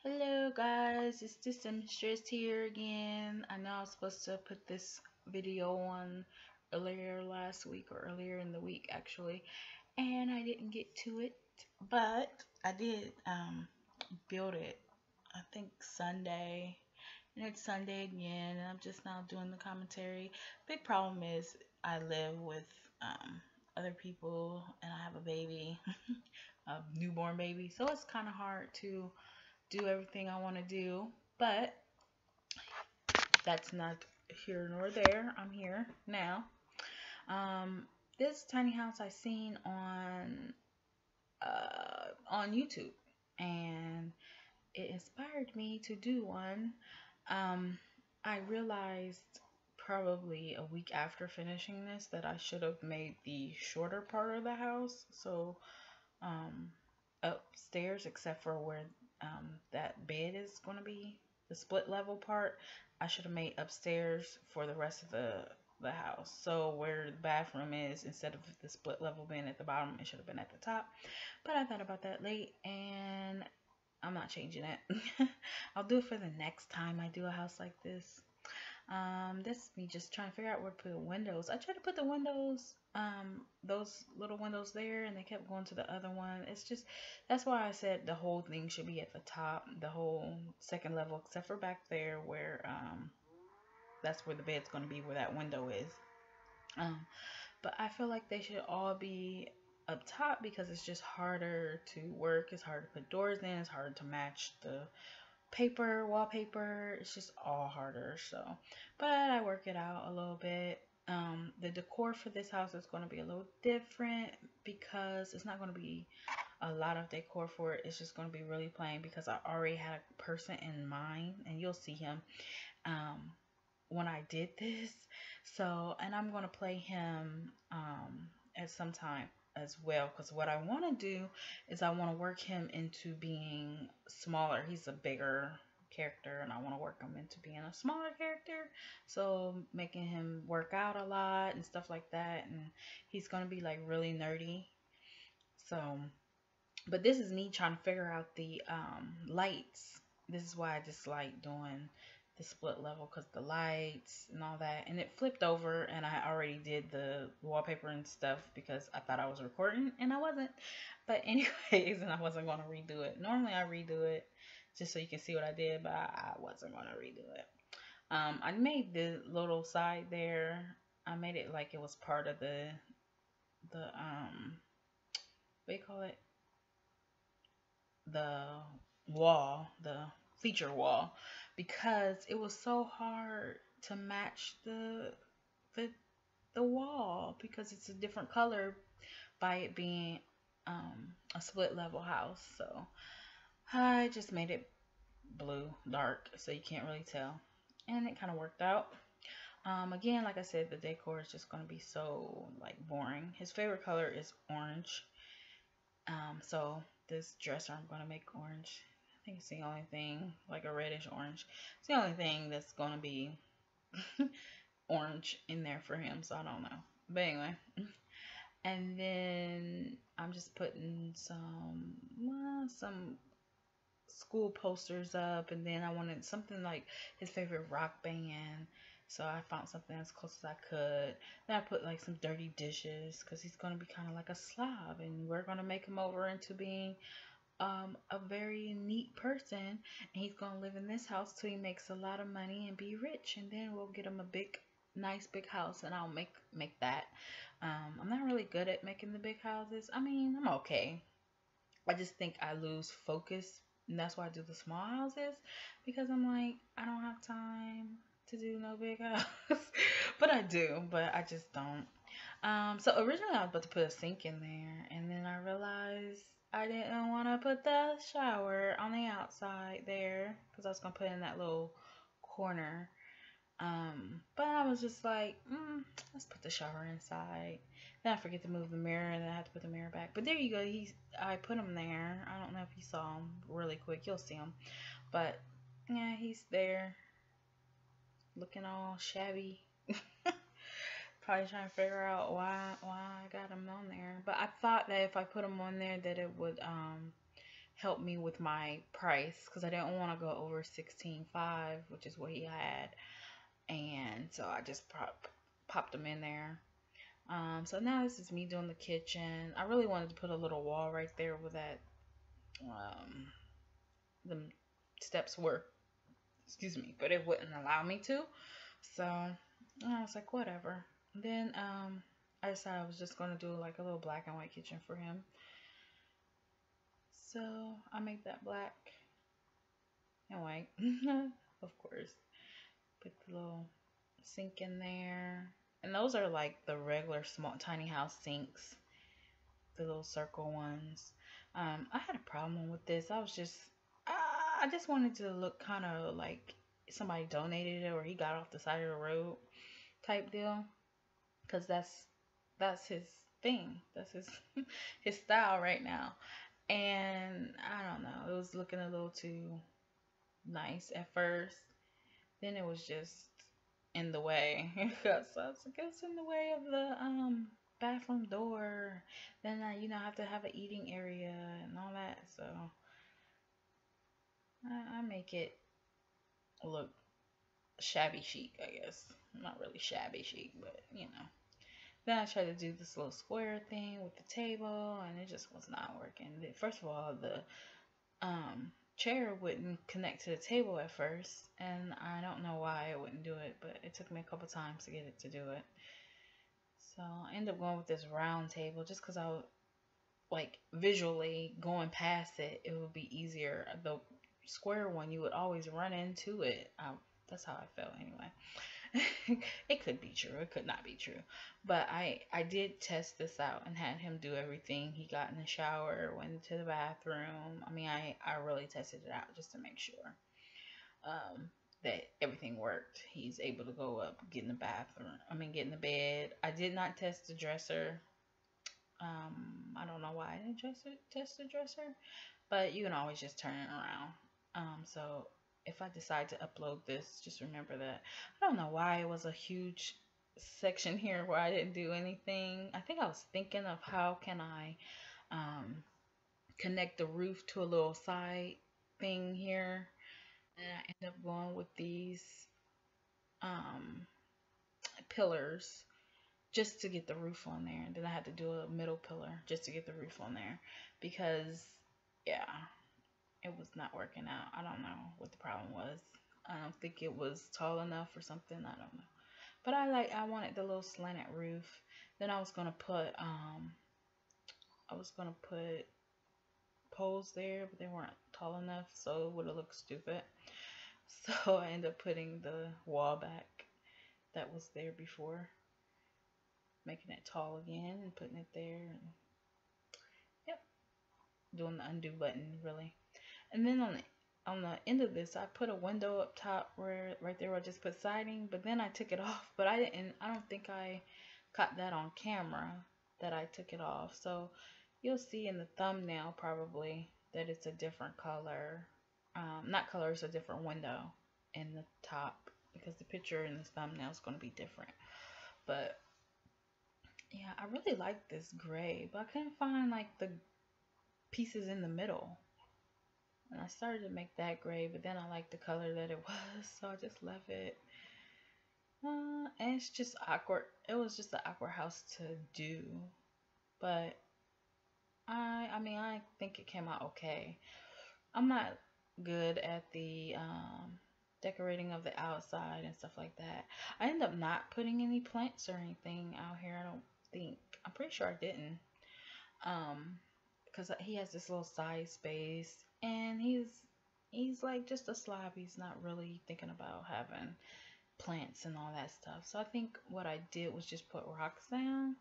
Hello guys, it's the seamstress here again. I know I was supposed to put this video on earlier last week or earlier in the week actually, and I didn't get to it, but I did build it. I think Sunday, and it's Sunday again, and I'm just now doing the commentary. Big problem is I live with other people, and I have a baby, a newborn baby, so it's kind of hard to do everything I want to do, but that's not here nor there. I'm here now. Um, this tiny house I seen on YouTube, and it inspired me to do one. Um, I realized probably a week after finishing this that I should have made the shorter part of the house. So um, upstairs, except for where that bed is going to be, the split level part. I should have made upstairs for the rest of the house. So where the bathroom is, instead of the split level being at the bottom, it should have been at the top. But I thought about that late, and I'm not changing it. I'll do it for the next time I do a house like this. This is me just trying to figure out where to put the windows. I tried to put the windows, those little windows there, and they kept going to the other one. It's just, that's why I said the whole thing should be at the top, the whole second level, except for back there where, that's where the bed's going to be, where that window is. Um, but I feel like they should all be up top because it's just harder to work. It's hard to put doors in. It's hard to match the paper, wallpaper. It's just all harder. So, but I work it out a little bit. The decor for this house is going to be a little different because it's not going to be a lot of decor for it. It's just going to be really plain because I already had a person in mind, and you'll see him um, when I did this. So, and I'm going to play him at some time as well, because what I want to do is I want to work him into being smaller. He's a bigger character, and I want to work him into being a smaller character, so making him work out a lot and stuff like that. And he's going to be like really nerdy. So, but this is me trying to figure out the lights. This is why I just like doing the split level, because the lights and all that. And it flipped over, and I already did the wallpaper and stuff because I thought I was recording, and I wasn't. But anyways, and I wasn't going to redo it. Normally I redo it just so you can see what I did, but I wasn't going to redo it. I made the little side there. I made it like it was part of the what do you call it, the wall, the feature wall, because it was so hard to match the the wall because it's a different color by it being a split level house. So I just made it blue, dark, so you can't really tell, and it kind of worked out. Again, like I said, the decor is just going to be so like boring. His favorite color is orange. So this dresser I'm gonna make orange. I think it's the only thing, like a reddish orange. It's the only thing that's gonna be orange in there for him. So I don't know. But anyway, and then I'm just putting some school posters up, and then I wanted something like his favorite rock band. So I found something as close as I could. Then I put like some dirty dishes because he's gonna be kind of like a slob, and we're gonna make him over into being a very neat person, and he's gonna live in this house till he makes a lot of money and be rich, and then we'll get him a big, nice big house, and I'll make that. I'm not really good at making the big houses. I mean, I'm okay. I just think I lose focus, and that's why I do the small houses, because I'm like, I don't have time to do no big house. But I do, but I just don't. So originally I was about to put a sink in there, and then I realized I didn't want to put the shower on the outside there because I was gonna put it in that little corner. But I was just like, let's put the shower inside. Then I forget to move the mirror, and then I have to put the mirror back. But there you go. I put him there. I don't know if you saw him really quick. You'll see him. But yeah, he's there, looking all shabby. Probably trying to figure out why I got him on there. But I thought that if I put him on there, that it would help me with my price because I didn't want to go over 16.5, which is what he had. And so I just popped them in there. So now this is me doing the kitchen. I really wanted to put a little wall right there where that the steps were, excuse me, but it wouldn't allow me to. So I was like, whatever. Then I decided I was just gonna do like a little black and white kitchen for him. So I make that black and white, of course. Put the little sink in there, and those are like the regular small tiny house sinks, the little circle ones. I had a problem with this. I just wanted to look kind of like somebody donated it or he got off the side of the road type deal, because that's his thing. That's his his style right now. And I don't know, it was looking a little too nice at first. Then it was just in the way. Because I was like, it's in the way of the bathroom door. Then I have to have an eating area and all that. So I make it look shabby chic, I guess. Not really shabby chic, but Then I tried to do this little square thing with the table, and it just was not working. First of all, the chair wouldn't connect to the table at first, and I don't know why it wouldn't do it, but it took me a couple times to get it to do it. So I ended up going with this round table just because I was like visually going past it, it would be easier. The square one, you would always run into it. That's how I felt anyway. It could be true, it could not be true, but I did test this out and had him do everything. He got in the shower, went to the bathroom. I mean, I really tested it out just to make sure that everything worked. He's able to go up, get in the bathroom, get in the bed. I did not test the dresser. I don't know why I didn't test the dresser, but you can always just turn it around. So if I decide to upload this, just remember that. I don't know why it was a huge section here where I didn't do anything. I think I was thinking of how can I connect the roof to a little side thing here. And I end up going with these um, pillars just to get the roof on there. And then I had to do a middle pillar just to get the roof on there because, yeah, it was not working out. I don't know what the problem was. I don't think it was tall enough or something. I don't know. But I wanted the little slanted roof. Then I was gonna put poles there, but they weren't tall enough, so it would have looked stupid. So I ended up putting the wall back that was there before, making it tall again and putting it there. And, yep, doing the undo button really. And then on the end of this, I put a window up top where right there where I just put siding, but then I took it off. But I don't think I caught that on camera that I took it off. So you'll see in the thumbnail probably that it's a different color. Not color, it's a different window in the top because the picture in this thumbnail is going to be different. But yeah, I really like this gray, but I couldn't find like the pieces in the middle. And I started to make that gray, but then I liked the color that it was, so I just left it. And it's just awkward. It was just an awkward house to do, but I think it came out okay. I'm not good at the decorating of the outside and stuff like that. I ended up not putting any plants or anything out here. I don't think. I'm pretty sure I didn't. Because he has this little side space, and he's like just a slob. He's not really thinking about having plants and all that stuff. So I think what I did was just put rocks down.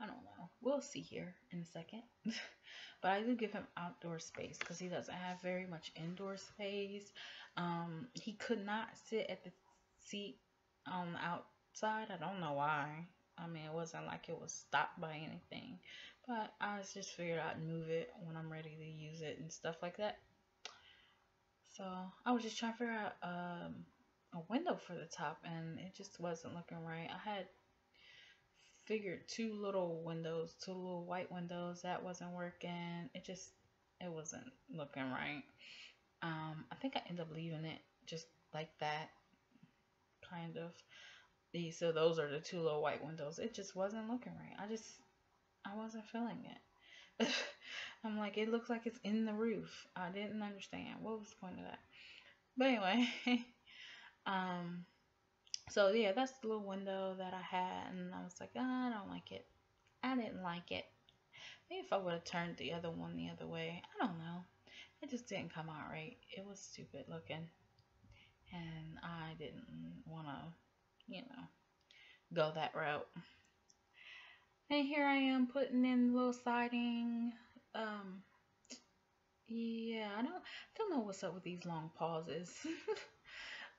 I don't know. We'll see here in a second. But I do give him outdoor space because he doesn't have very much indoor space. He could not sit at the seat on the outside. I don't know why. It wasn't like it was stopped by anything. But I just figured I'd move it when I'm ready to use it and stuff like that. So I was just trying to figure out a window for the top, and it just wasn't looking right. I had figured two little white windows. That wasn't working. It It wasn't looking right. I think I ended up leaving it just like that, kind of. So those are the two little white windows. It just wasn't looking right. I wasn't feeling it. I'm like, it looks like it's in the roof. I didn't understand what was the point of that. But anyway, um, so yeah, that's the little window that I had, and I was like, oh, I don't like it. I didn't like it. Maybe if I would have turned the other one the other way, I don't know. It just didn't come out right. It was stupid looking, and I didn't want to, go that route. And here I am putting in the little siding. Um, yeah, I don't know what's up with these long pauses,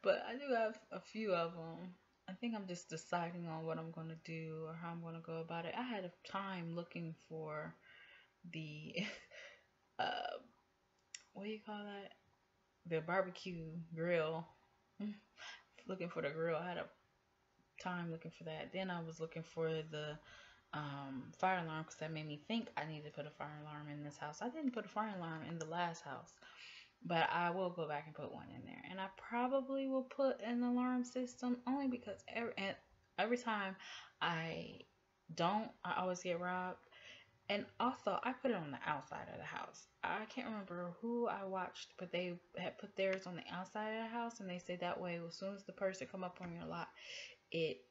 but I do have a few of them. I think I'm just deciding on what I'm gonna do or how I'm gonna go about it. I had a time looking for the uh, what do you call that? The barbecue grill. Looking for the grill. I had a time looking for that. Then I was looking for the fire alarm because that made me think I need to put a fire alarm in this house. I didn't put a fire alarm in the last house, but I will go back and put one in there. And I probably will put an alarm system only because every time I don't, I always get robbed. And also, I put it on the outside of the house. I can't remember who I watched, but they had put theirs on the outside of the house, and they say that way, as soon as the person come up on your lot, it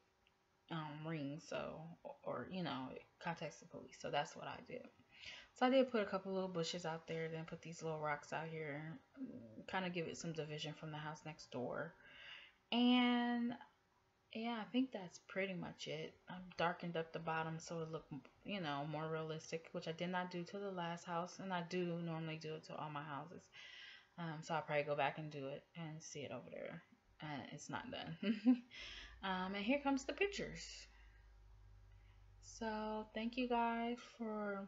rings, so or it contacts the police. So that's what I did. So I did put a couple little bushes out there, then put these little rocks out here, kind of give it some division from the house next door. And yeah, I think that's pretty much it. I darkened up the bottom so it looked, more realistic, which I did not do to the last house, and I do normally do it to all my houses. So I'll probably go back and do it and see it over there. It's not done. And here comes the pictures. So thank you guys for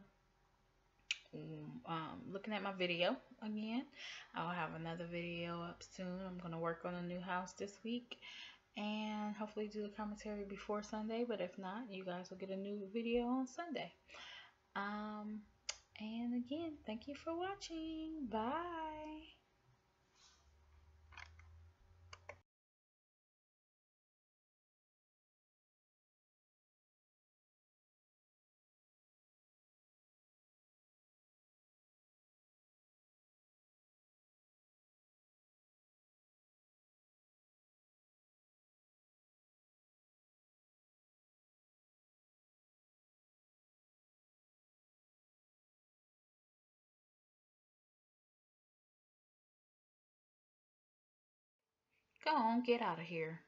looking at my video again. I'll have another video up soon. I'm going to work on a new house this week and hopefully do the commentary before Sunday, but if not, you guys will get a new video on Sunday. And again, thank you for watching. Bye. Go on, get out of here.